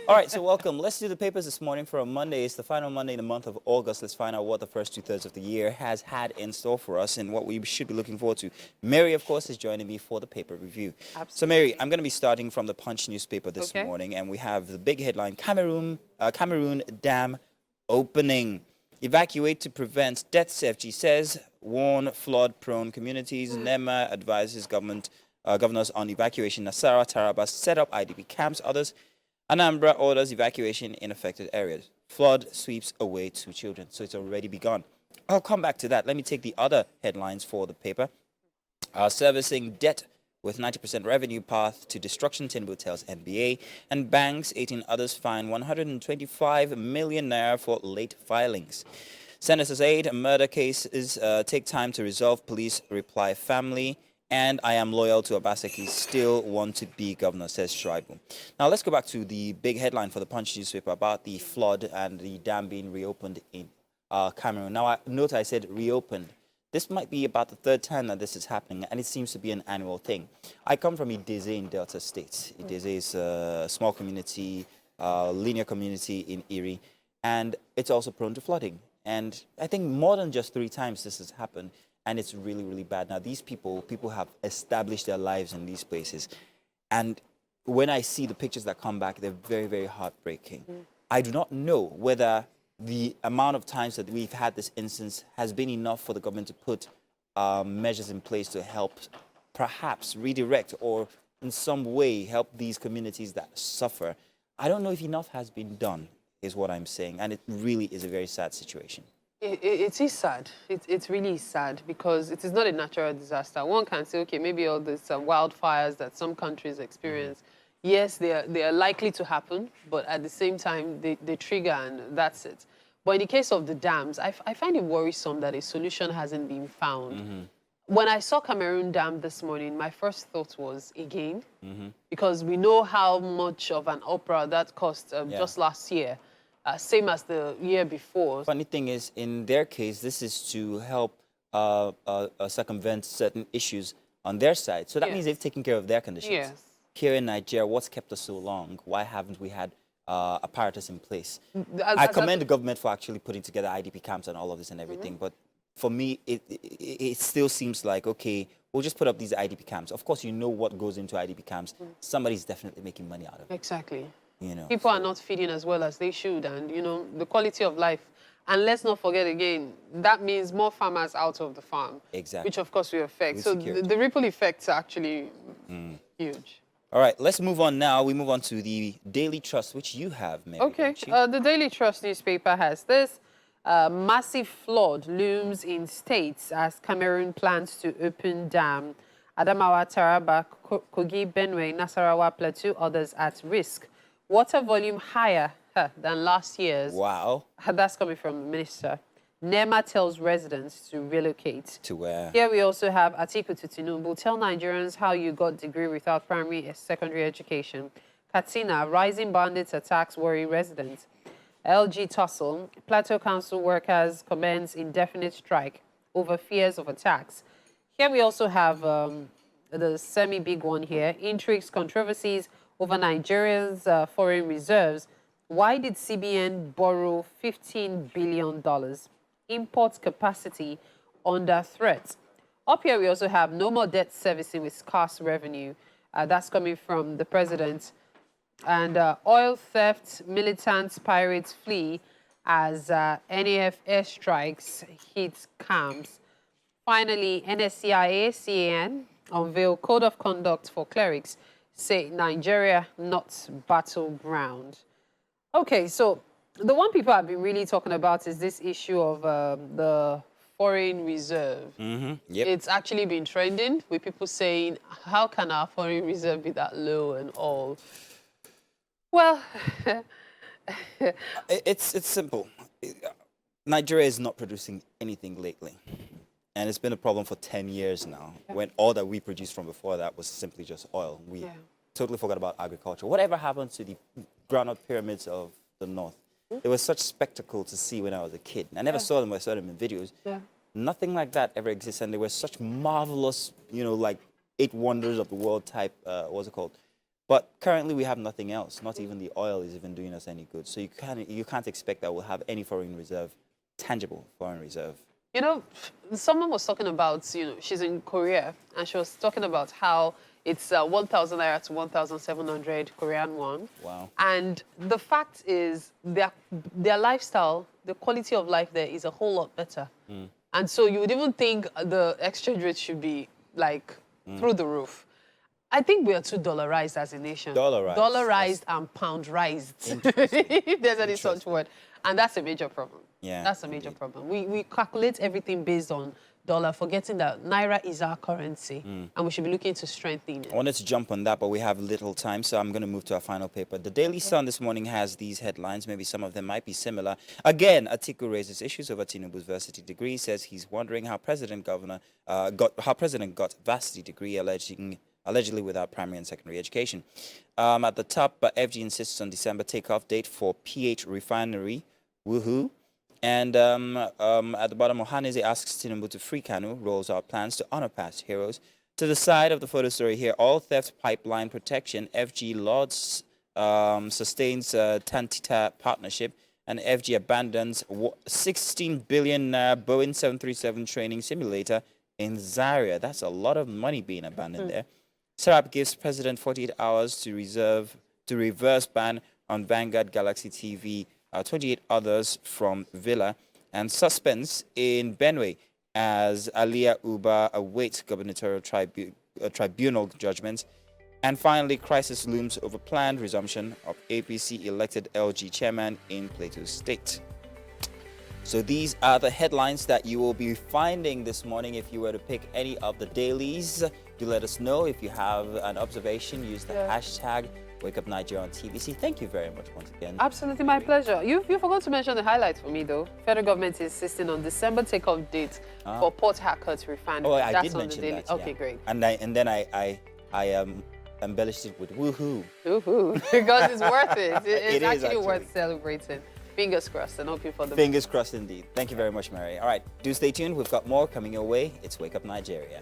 All right, so welcome. Let's do the papers this morning for a Monday. It's the final Monday in the month of August. Let's find out what the first two-thirds of the year has had in store for us and what we should be looking forward to. Mary, of course, is joining me for the paper review. So, Mary, Absolutely. I'm going to be starting from the Punch newspaper this Okay. morning, and we have the big headline, Cameroon Dam Opening. Evacuate to prevent deaths, FG says. Warn flood-prone communities. NEMA advises governors on evacuation. Nasarawa, Taraba set up IDP camps. Others Anambra orders evacuation in affected areas. Flood sweeps away 2 children, so it's already begun. I'll come back to that. Let me take the other headlines for the paper. Servicing debt with 90% revenue path to destruction, Tinubu tells NBA. And banks, 18 others, fine 125 million naira for late filings. Senators aid, murder cases take time to resolve, police reply family. And I am loyal to Obaseki, still want to be governor, says Shribu. Now let's go back to the big headline for the Punch newspaper about the flood and the dam being reopened in Cameroon. Now, note I said reopened. This might be about the third time that this is happening, and it seems to be an annual thing. I come from Ideze in Delta State. Ideze is a small community, linear community in Erie, and it's also prone to flooding. And I think more than just 3 times this has happened, and it's really, really bad. Now, these people have established their lives in these places. And when I see the pictures that come back, they're very, very heartbreaking. I do not know whether the amount of times that we've had this instance has been enough for the government to put measures in place to help perhaps redirect or in some way help these communities that suffer. I don't know if enough has been done, is what I'm saying. And it really is a very sad situation. It is sad. It's really sad because it is not a natural disaster. One can say, okay, maybe all these wildfires that some countries experience, yes, they are likely to happen, but at the same time, they trigger and that's it. But in the case of the dams, I find it worrisome that a solution hasn't been found. When I saw Cameroon Dam this morning, my first thought was again, because we know how much of an opera that cost just last year. Same as the year before. Funny thing is, in their case, this is to help circumvent certain issues on their side. So that means they've taken care of their conditions. Yes. Here in Nigeria, what's kept us so long? Why haven't we had apparatus in place? As- I as- commend the government for actually putting together IDP camps and all of this and everything. But for me, it still seems like, okay, we'll just put up these IDP camps. Of course, you know what goes into IDP camps. Somebody's definitely making money out of it. Exactly. You know, People are not feeding as well as they should, and the quality of life. And let's not forget again, that means more farmers out of the farm. Exactly. Which of course will affect. With So security. the ripple effects are actually huge. all right, let's move on now. We move on to the Daily Trust, which you have, Mary. Okay, don't you? the Daily Trust newspaper has this. Massive flood looms in states as Cameroon plans to open dam. Adamawa, Taraba, Kogi, Benue, Nasarawa, Plateau, others at risk. Water volume higher than last year's. Wow. That's coming from the minister. NEMA tells residents to relocate. To where? Here we also have Atiku to Tinubu. Tell Nigerians how you got degree without primary and secondary education. Katsina, rising bandits attacks worry residents. LG tussle. Plateau Council workers commence indefinite strike over fears of attacks. Here we also have the semi-big one here. Intrigues, controversies over Nigeria's foreign reserves. Why did CBN borrow $15 billion? Import capacity under threat. Up here we also have no more debt servicing with scarce revenue. That's coming from the president. And oil theft, militants, pirates flee as NAF airstrikes hit camps. Finally, NSCIA, CAN unveil code of conduct for clerics, say Nigeria not battleground. Okay, so the one people have been really talking about is this issue of the foreign reserve. Yep. It's actually been trending with people saying, how can our foreign reserve be that low and all? Well, It's simple. Nigeria is not producing anything lately. And it's been a problem for 10 years now, when all that we produced from before that was simply just oil. We totally forgot about agriculture. Whatever happened to the ground-up pyramids of the north? It was such spectacle to see when I was a kid. I never saw them, I saw them in videos. Nothing like that ever exists, and they were such marvelous, like 8 wonders of the world type, what's it called? But currently we have nothing else. Not even the oil is even doing us any good. So you can't expect that we'll have any foreign reserve, tangible foreign reserve. You know, someone was talking about, she's in Korea, and she was talking about how it's 1,000 naira to 1,700 Korean won. Wow. And the fact is, their lifestyle, the quality of life there is a whole lot better. And so you would even think the exchange rate should be like through the roof. I think we are too dollarized as a nation. Dollarized. And poundrized, if there's any such word. And that's a major problem. Yeah, that's a major problem. We calculate everything based on dollar, forgetting that Naira is our currency, and we should be looking to strengthen it. I wanted to jump on that, but we have little time, so I'm going to move to our final paper. The Daily Sun this morning has these headlines. Maybe some of them might be similar. Again, Atiku raises issues over Tinubu's varsity degree, says he's wondering how President got varsity degree, allegedly without primary and secondary education. At the top, FG insists on December takeoff date for PH refinery. Woohoo. And at the bottom, Ohaneze asks Tinubu to free Kanu, rolls out plans to honor past heroes. To the side of the photo story here, all theft pipeline protection, FG Lords sustains Tantita partnership, and FG abandons 16 billion Boeing 737 training simulator in Zaria. That's a lot of money being abandoned there. Serap gives President 48 hours to reverse ban on Vanguard Galaxy TV. 28 others from Villa, and suspense in Benue as Alia Uba awaits gubernatorial tribunal judgment. And finally, crisis looms over planned resumption of APC elected LG chairman in Plateau State. So these are the headlines that you will be finding this morning. If you were to pick any of the dailies, do let us know. If you have an observation, use the hashtag Wake Up Nigeria on TVC. Thank you very much once again. Absolutely, my pleasure. You forgot to mention the highlights for me, though. Federal government is insisting on December takeoff date for Port Harcourt refinery. Oh, I That's did on mention the daily. that. Okay, great. And then I embellished it with woohoo. Woohoo! Because it's worth it. It's It is actually worth celebrating. Fingers crossed and hoping for the Fingers crossed indeed. Thank you very much, Mary. All right, do stay tuned. We've got more coming your way. It's Wake Up Nigeria.